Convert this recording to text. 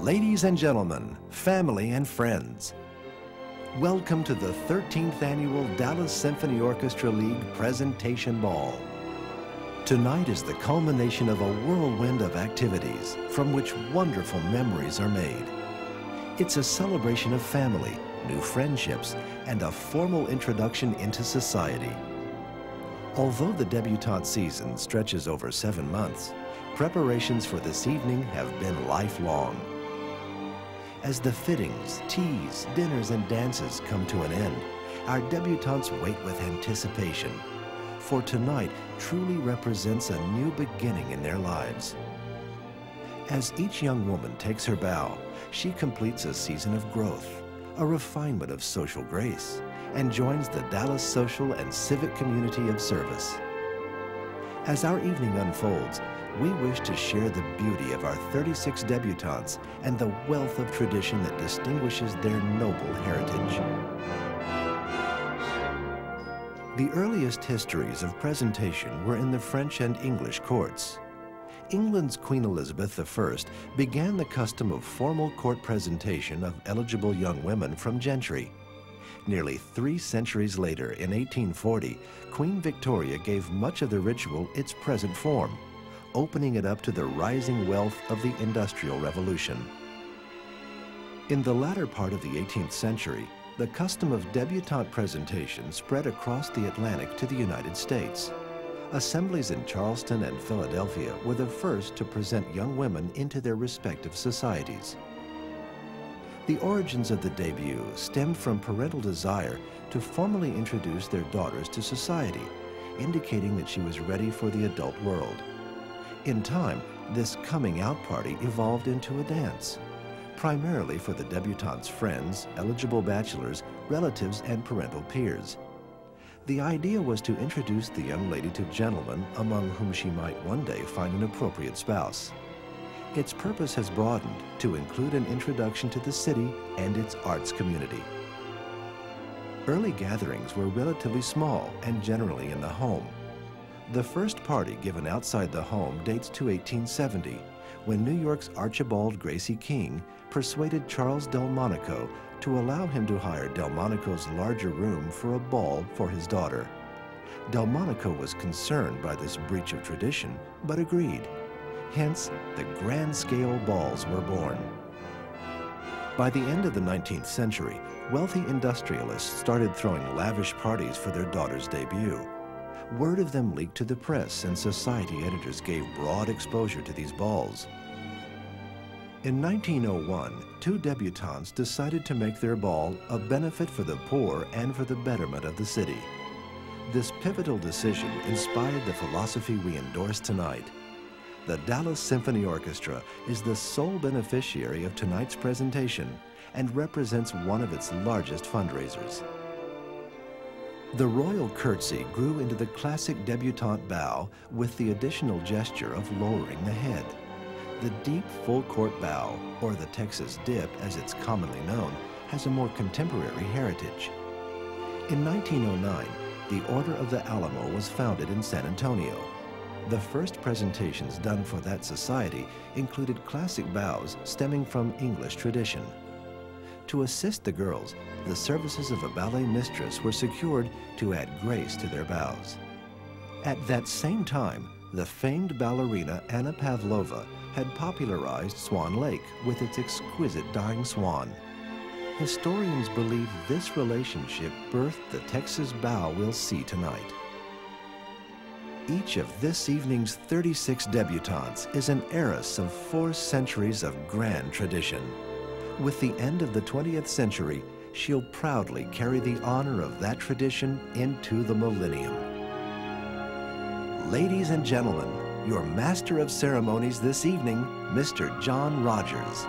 Ladies and gentlemen, family and friends, welcome to the 13th Annual Dallas Symphony Orchestra League Presentation Ball. Tonight is the culmination of a whirlwind of activities from which wonderful memories are made. It's a celebration of family, new friendships, and a formal introduction into society. Although the debutante season stretches over 7 months, preparations for this evening have been lifelong. As the fittings, teas, dinners, and dances come to an end, our debutantes wait with anticipation, for tonight truly represents a new beginning in their lives. As each young woman takes her bow, she completes a season of growth, a refinement of social grace, and joins the Dallas social and civic community of service. As our evening unfolds, we wish to share the beauty of our 36 debutantes and the wealth of tradition that distinguishes their noble heritage. The earliest histories of presentation were in the French and English courts. England's Queen Elizabeth I began the custom of formal court presentation of eligible young women from gentry. Nearly 3 centuries later, in 1840, Queen Victoria gave much of the ritual its present form, opening it up to the rising wealth of the Industrial Revolution. In the latter part of the 18th century, the custom of debutante presentation spread across the Atlantic to the United States. Assemblies in Charleston and Philadelphia were the first to present young women into their respective societies. The origins of the debut stemmed from parental desire to formally introduce their daughters to society, indicating that she was ready for the adult world. In time, this coming out party evolved into a dance, primarily for the debutante's friends, eligible bachelors, relatives, and parental peers. The idea was to introduce the young lady to gentlemen among whom she might one day find an appropriate spouse. Its purpose has broadened to include an introduction to the city and its arts community. Early gatherings were relatively small and generally in the home. The first party given outside the home dates to 1870, when New York's Archibald Gracie King persuaded Charles Delmonico to allow him to hire Delmonico's larger room for a ball for his daughter. Delmonico was concerned by this breach of tradition, but agreed. Hence, the grand-scale balls were born. By the end of the 19th century, wealthy industrialists started throwing lavish parties for their daughter's debut. Word of them leaked to the press, and society editors gave broad exposure to these balls. In 1901, 2 debutantes decided to make their ball a benefit for the poor and for the betterment of the city. This pivotal decision inspired the philosophy we endorse tonight. The Dallas Symphony Orchestra is the sole beneficiary of tonight's presentation and represents one of its largest fundraisers. The royal curtsy grew into the classic debutante bow with the additional gesture of lowering the head. The deep full court bow, or the Texas dip as it's commonly known, has a more contemporary heritage. In 1909, the Order of the Alamo was founded in San Antonio. The first presentations done for that society included classic bows stemming from English tradition. To assist the girls, the services of a ballet mistress were secured to add grace to their bows. At that same time, the famed ballerina Anna Pavlova had popularized Swan Lake with its exquisite dying swan. Historians believe this relationship birthed the Texas bow we'll see tonight. Each of this evening's 36 debutantes is an heiress of 4 centuries of grand tradition. With the end of the 20th century, she'll proudly carry the honor of that tradition into the millennium. Ladies and gentlemen, your master of ceremonies this evening, Mr. John Rodgers.